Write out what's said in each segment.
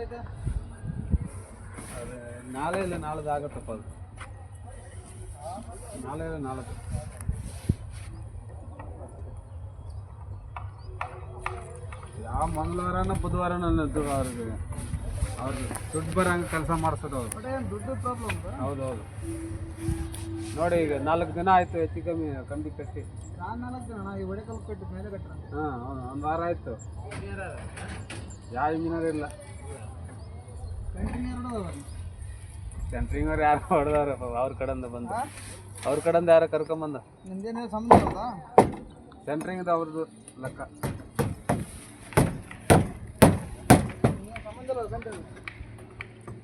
ಎಷ್ಟೈತೆ? ಅದು ನಾಳೆ ಇಲ್ಲ ನಾಳ್ದು ಆಗುತ್ತಪ್ಪ. ಅದು ನಾಳೆ ಇಲ್ಲ ನಾಳ್ದು. ಯಾವ ಮಂಗಳವಾರನ ಬುಧವಾರನ ಅವ್ರಿಗೆ ದುಡ್ಡು ಬರೋಂಗೆ ಕೆಲಸ ಮಾಡಿಸೋದು ಅವ್ರು. ದುಡ್ಡು ಪ್ರಾಬ್ಲಮ್. ಹೌದೌದು. ನೋಡಿ ಈಗ 4 ದಿನ ಆಯಿತು ಹೆಚ್ಚು ಕಮ್ಮಿ ಕಂಬಿ ಕಟ್ಟಿ. ನಾನು 4 ದಿನ ಈ ಒಡೆಕಲ್ ಕಟ್ಟಿ ಮೇಲೆ ಕಟ್ಟ. ಹಾಂ ಹೌದು, 1 ವಾರ ಆಯಿತು. ಯಾವ ಇಂಜಿನಿಯರ್ ಇಲ್ಲ. ಸೆಂಟ್ರಿಂಗ್ ಅವ್ರು ಯಾರು ಹೊಡೆದವ್ರ ಅವ್ರ ಕಡೆಯಿಂದ ಬಂದು, ಅವ್ರ ಕಡೆಯಿಂದ ಯಾರು ಕರ್ಕೊಂಬಂದ. ನಿಮ್ದೇನೇ ಸಂಬಂಧ ಅಲ್ಲ ಸೆಂಟ್ರಿಂಗ್ದು ಅವ್ರದ್ದು ಲೆಕ್ಕ.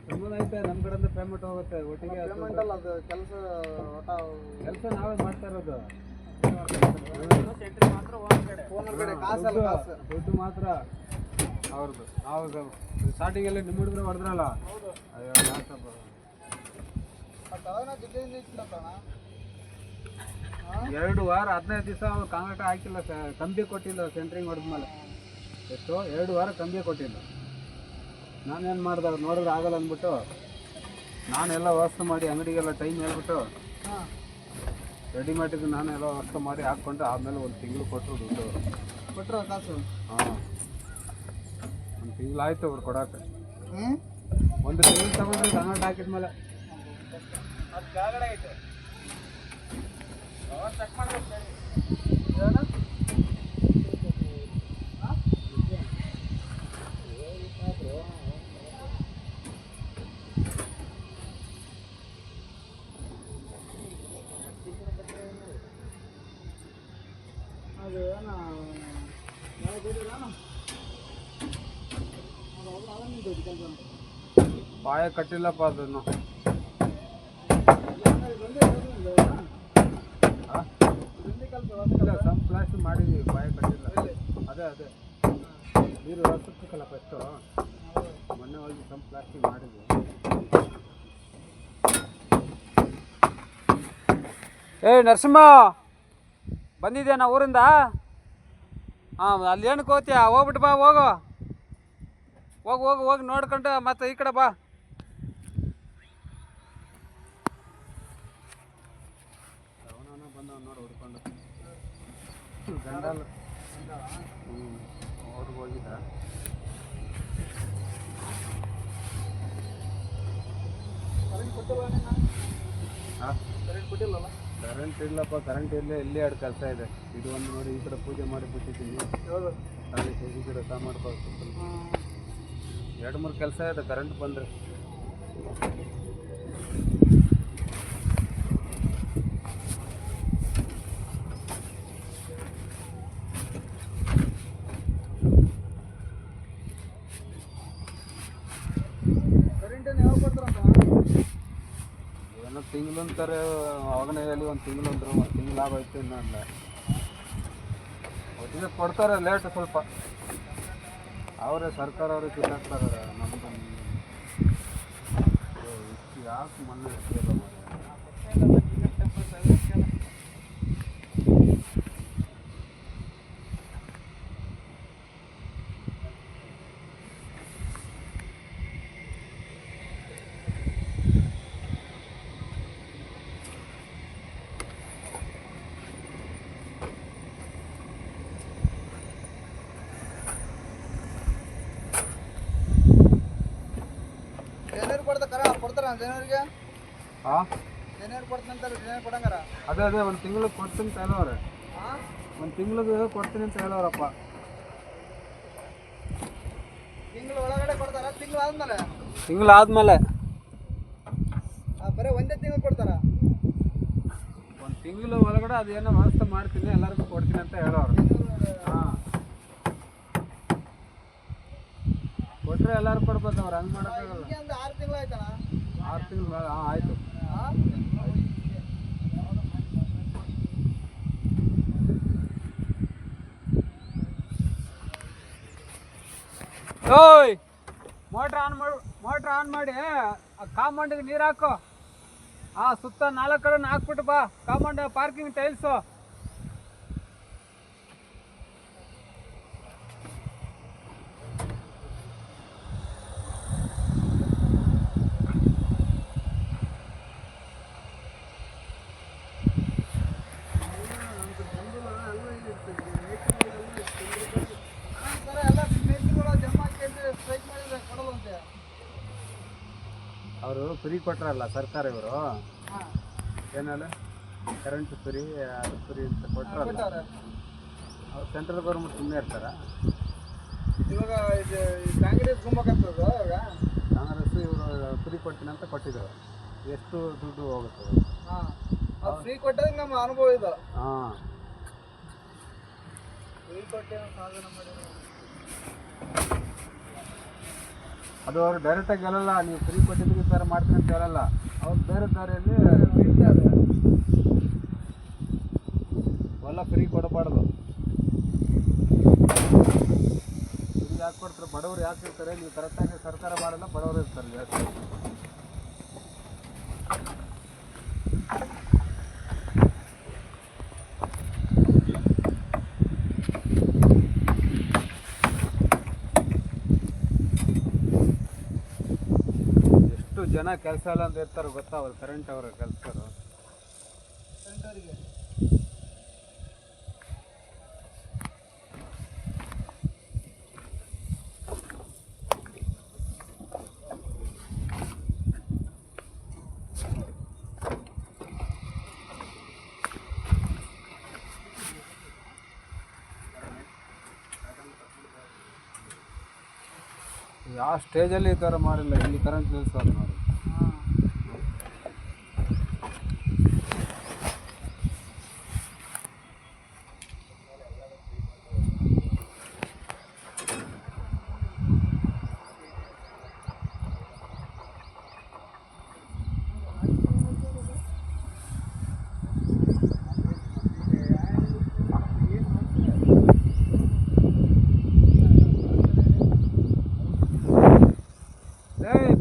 ಸಂಬಂಧ ಐತೆ, ನಮ್ಮ ಕಡೆಯಿಂದ ಪೇಮೆಂಟ್ ಹೋಗುತ್ತೆ ಒಟ್ಟಿಗೆ. ಪೇಮೆಂಟ್ ಅಲ್ಲ, ಅದು ಕೆಲಸ ನಾವೇ ಮಾಡ್ತಾ ಇರೋದು. ದುಡ್ಡು ಮಾತ್ರ ಅವ್ರದ್ದು. ನಾವು ಸ್ಟಾರ್ಟಿಂಗಲ್ಲಿ ನಿಮ್ಮ ಹುಡುಗರು ಹೊಡೆದ್ರಲ್ಲ, ಅಯ್ಯೋ 2 ವಾರ 15 ದಿವಸ ಅವ್ರು ಕಾಂಕ್ರೀಟ್ ಹಾಕಿಲ್ಲ, ಕಂಬಿ ಕೊಟ್ಟಿಲ್ಲ. ಸೆಂಟ್ರಿಂಗ್ ಹೊಡೆದ್ಮೇಲೆ ಎಷ್ಟು 2 ವಾರ ಕಂಬಿ ಕೊಟ್ಟಿಲ್ಲ. ನಾನೇನು ಮಾಡ್ದೆ, ಅವ್ರು ನೋಡಿದ್ರೆ ಆಗಲ್ಲ ಅಂದ್ಬಿಟ್ಟು ನಾನೆಲ್ಲ ವ್ಯವಸ್ಥೆ ಮಾಡಿ ಅಂಗಡಿಗೆಲ್ಲ ಟೈಮ್ ಹೇಳ್ಬಿಟ್ಟು ರೆಡಿಮೇಟಿಗೆ ನಾನೆಲ್ಲ ವ್ಯವಸ್ಥೆ ಮಾಡಿ ಹಾಕ್ಕೊಂಡು ಆಮೇಲೆ 1 ತಿಂಗಳು ಕೊಟ್ಟರು ದುಡ್ಡು. ಕೊಟ್ಟರು ಕಾಸು? ಹಾಂ, 1 ತಿಂಗಳಾಯ್ತು ಅವ್ರು ಕೊಡೋಕೆ. 1 ತಿಂಗಳು ತಗೊಂಡ್ರೆ ಕಾಂಕ್ರೀಟ್ ಹಾಕಿದ್ಮೇಲೆ. ಅದು ಕೆಳಗಡೆ ಐತೆ, ಚೆಕ್ ಮಾಡಬೇಕು. ಪಾಯ ಕಟ್ಟಿಲ್ಲಪ್ಪ ಅದನ್ನು. ಸಮ್ ಪ್ಲಾಸ್ಟಿಕ್ ಮಾಡಿದ್ವಿ, ಪಾಯ ಕಟ್ಟಿಲ್ಲ. ಅದೇ ನೀರು ವ್ಯವಸ್ಥಿಸಲ್ಲ ಫಸ್ಟು. ಮೊನ್ನೆ ಹೋಗಿ ಸಮ್ ಪ್ಲಾಸ್ಟಿಕ್ ಮಾಡಿದ್ವಿ. ನರಸಿಂಹ ಬಂದಿದ್ಯಾ ನಾ ಊರಿಂದ? ಹಾಂ, ಅಲ್ಲಿ ಏನಕ್ಕೆ ಹೋಗ್ತೀಯ? ಹೋಗ್ಬಿಟ್ಟು ಬಾ, ಹೋಗು ನೋಡ್ಕೊಂಡು ಮತ್ತೆ ಈ ಕಡೆ ಬಾ. ಬಂದವ್ ನೋಡಿ ಹುಡ್ಕೊಂಡು ಗಂಡಲ್ಲ. ಅವ್ರಿಗೆ ಹೋಗಿದ್ದ. ಕರೆಂಟ್ ಇಲ್ಲಪ್ಪ, ಕರೆಂಟ್ ಇರಲಿ. ಎಲ್ಲಿ 2 ಕೆಲಸ ಇದೆ. ಇದು ಒಂದು ನೋಡಿ, ಈ ಕಡೆ ಪೂಜೆ ಮಾಡಿ ಬಿಟ್ಟಿದ್ದೀನಿ. ಅಲ್ಲಿ ಈ ಕಡೆ ಸ ಮಾಡ್ಬೋದು. 2-3 ಕೆಲಸ ಇದೆ ಕರೆಂಟ್ ಬಂದರೆ. ಕರೆಂಟನ್ನು ಯಾವಾಗ ಕೊಡ್ತಾರಂತ? ಏನೋ ತಿಂಗಳು ಅಂತಾರೆ. ಅವಾಗನೇ ಹೇಳಿ 1 ತಿಂಗಳು ಅಂದರು. 1 ತಿಂಗಳು ಆಗೋಯ್ತು ಇನ್ನೂ ಅಲ್ಲ. ಒಟ್ಟಿಗೆ ಕೊಡ್ತಾರೆ, ಲೇಟ್ ಸ್ವಲ್ಪ. ಅವರೇ ಸರ್ಕಾರ ಅವರು ಕಿತ್ತಾಕ್ತಾರೆ. ನಮ್ದು ಯಾಕೆ ಮೊನ್ನೆ ಜನರಿಗೆ ಕೊಡಂಗಾರ? ಅದೇ 1 ತಿಂಗಳು ಕೊಡ್ತೀನಿ ಅಂತ ಹೇಳೋರೆ. 1 ತಿಂಗಳಿಗೆ ಕೊಡ್ತೀನಿ ಅಂತ ಹೇಳೋರಪ್ಪ. ತಿಂಗಳು ಒಳಗಡೆ ಕೊಡ್ತಾರ? ತಿಂಗಳಾದ್ಮೇಲೆ ಬರೀ 1 ತಿಂಗಳು ಕೊಡ್ತಾರ? 1 ತಿಂಗಳು ಒಳಗಡೆ ಅದೇನೋ ವ್ಯವಸ್ಥೆ ಮಾಡ್ತೀನಿ, ಎಲ್ಲರಿಗೂ ಕೊಡ್ತೀನಿ ಅಂತ ಹೇಳೋರು. ಹಾಂ, ಕೊಟ್ಟರೆ ಎಲ್ಲರೂ ಕೊಡ್ಬೋದು. ಅವ್ರು ಹಂಗೆ ಮಾಡೋಕ್ಕಾಗಲ್ಲ. 6 ತಿಂಗಳು ಆಯ್ತಣ್ಣ? 6 ತಿಂಗಳು ಆಯಿತು. ಓಯ್, ಮೋಟ್ರ್ ಆನ್ ಮಾಡಿ ಕಾಂಪೌಂಡಿಗೆ ನೀರು ಹಾಕು. ಸುತ್ತ 4 ಕಡೆ ಹಾಕ್ಬಿಟ್ಟು ಬಾ. Compound parking tiles. ಅವರು ಫ್ರೀ ಕೊಟ್ರಲ್ಲ ಸರ್ಕಾರ ಇವರು ಹಾಂ ಏನಲ್ಲ ಕರೆಂಟ್ ಫ್ರೀ ಅದು ಫ್ರೀ ಅಂತ ಕೊಟ್ರಲ್ಲ ಕೊಟ್ಟವ್ರೆ. ಅವ್ರು ಸೆಂಟ್ರಲ್ ಗೌರ್ಮೆಂಟ್ ಸುಮ್ಮನೆ ಇರ್ತಾರ. ಇವಾಗ ಇದು ಈ ಕಾಂಗ್ರೆಸ್ ಗುಮ್ಮಕತ್ತದ ಇವಾಗ. ಕಾಂಗ್ರೆಸ್ ಇವರು ಫ್ರೀ ಕೊಡ್ತೀನಿ ಅಂತ ಕೊಟ್ಟಿದ್ರು. ಎಷ್ಟು ದುಡ್ಡು ಹೋಗುತ್ತೆ? ಹಾಂ ಅದು ಫ್ರೀ ಕೊಟ್ಟದಾಗ ನಮ್ಮ ಅನುಭವ ಇದು. ಹಾಂ ಫ್ರೀ ಕೊಟ್ಟೆ ಸಾಧನೆ ಮಾಡಿದ್ರು. ಅದು ಅವರು ಡೈರೆಕ್ಟಾಗಿ ಹೇಳಲ್ಲ, ನೀವು ಫ್ರೀ ಕೊಟ್ಟಿದ್ದಕ್ಕೆ ಈ ಥರ ಮಾಡ್ತೀನಿ ಅಂತ ಹೇಳಲ್ಲ. ಅವ್ರು ಬೇರೆ ದಾರಿಯಲ್ಲಿ ಇರ್ತಾರೆ. ಹೊಲ ಫ್ರೀ ಕೊಡಬಾರ್ದು. ಫ್ರೀ ಯಾಕೆ ಕೊಡ್ತಾರೆ? ಬಡವರು ಯಾಕೆ ಇರ್ತಾರೆ? ನೀವು ಕರೆಕ್ಟಾಗಿ ಸರ್ಕಾರ ಮಾಡಲ್ಲ, ಬಡವರು ಇರ್ತಾರೆ ಜಾಸ್ತಿ. ಎಷ್ಟು ಜನ ಕೆಲಸ ಇಲ್ಲ ಅಂತ ಇರ್ತಾರೆ ಗೊತ್ತಾ? ಅವ್ರು ಕರೆಂಟ್ ಅವರ ಕೆಲಸರು. ಸೆಂಟರ್ಗೆ ಯಾವ ಸ್ಟೇಜಲ್ಲಿ ಈ ಥರ ಮಾಡಿಲ್ಲ. ಇಲ್ಲಿ ಕರೆಂಟ್ ನಿಲ್ಲಿಸೋದು ನೋಡಿ. ಹಾಂ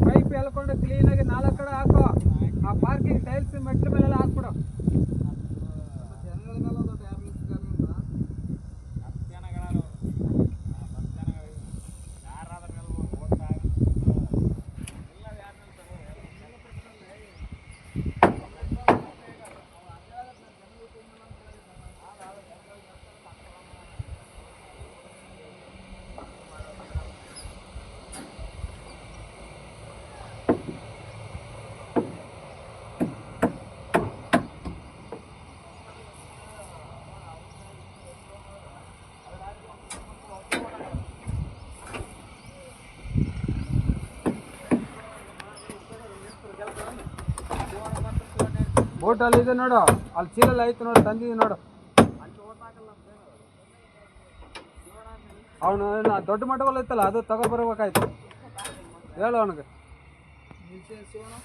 ಪೈಪ್ ಎಳ್ಕೊಂಡು ಕ್ಲೀನಾಗಿ 4 ಕಡೆ ಹಾಕೋ. ಆ ಪಾರ್ಕಿಂಗ್ ಟೈಲ್ಸ್ ಮೆಟ್ಲ ಮೇಲೆಲ್ಲ ಹಾಕ್ಬಿಡು. ಜನಗಳಿಗೆಲ್ಲ ದೊಡ್ಡ ಆ್ಯಂಬುಲೆನ್ಸ್ ಬೋಟಲ್ಲಿ ಇದೆ ನೋಡು, ಅಲ್ಲಿ ಚೀಲಲ್ಲಿ ಐತೆ ನೋಡು, ತಂದಿದ್ದು ನೋಡು. ಅವನು ದೊಡ್ಡ ಮಟ್ಟವಲ್ಲ ಐತಲ್ಲ, ಅದು ತಗೊಬರ್ಬೇಕಾಯ್ತು. ಹೇಳು ಅವನಿಗೆ. ಶಿವಣ್ಣ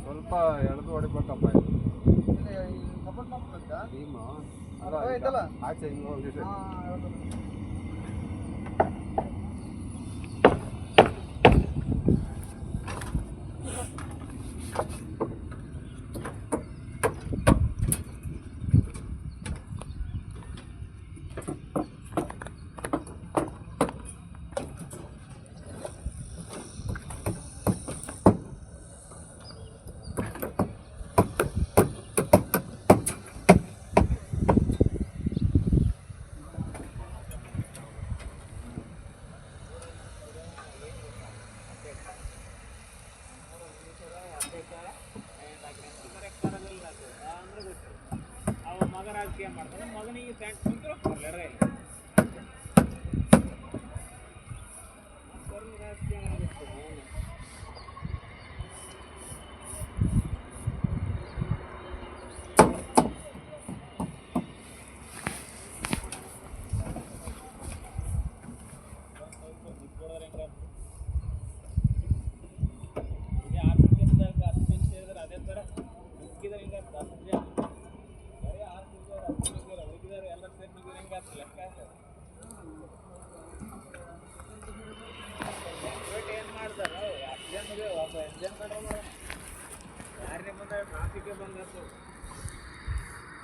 ಸ್ವಲ್ಪ ಎಳೆದು ಹೊಡಿಬೇಕಪ್ಪ. ಸಪೋರ್ಟ್ ಮಾಡ್ಬೇಕಾ ಟೀಮು ಐತಲ್ಲ ಆಚೆ ಹಿಂಗೆ ಹೋಗಿದ್ರೆ ಮಗ ರಾಜಕೀಯ ಮಾಡ್ತಾನೆ, ಮಗನಿಗೆ ಪ್ಯಾಂಟ್ ಕುಂತಿರೋ ರಾಜಕೀಯ ಅದಕ್ಕೆ ಬಂದದ್ದು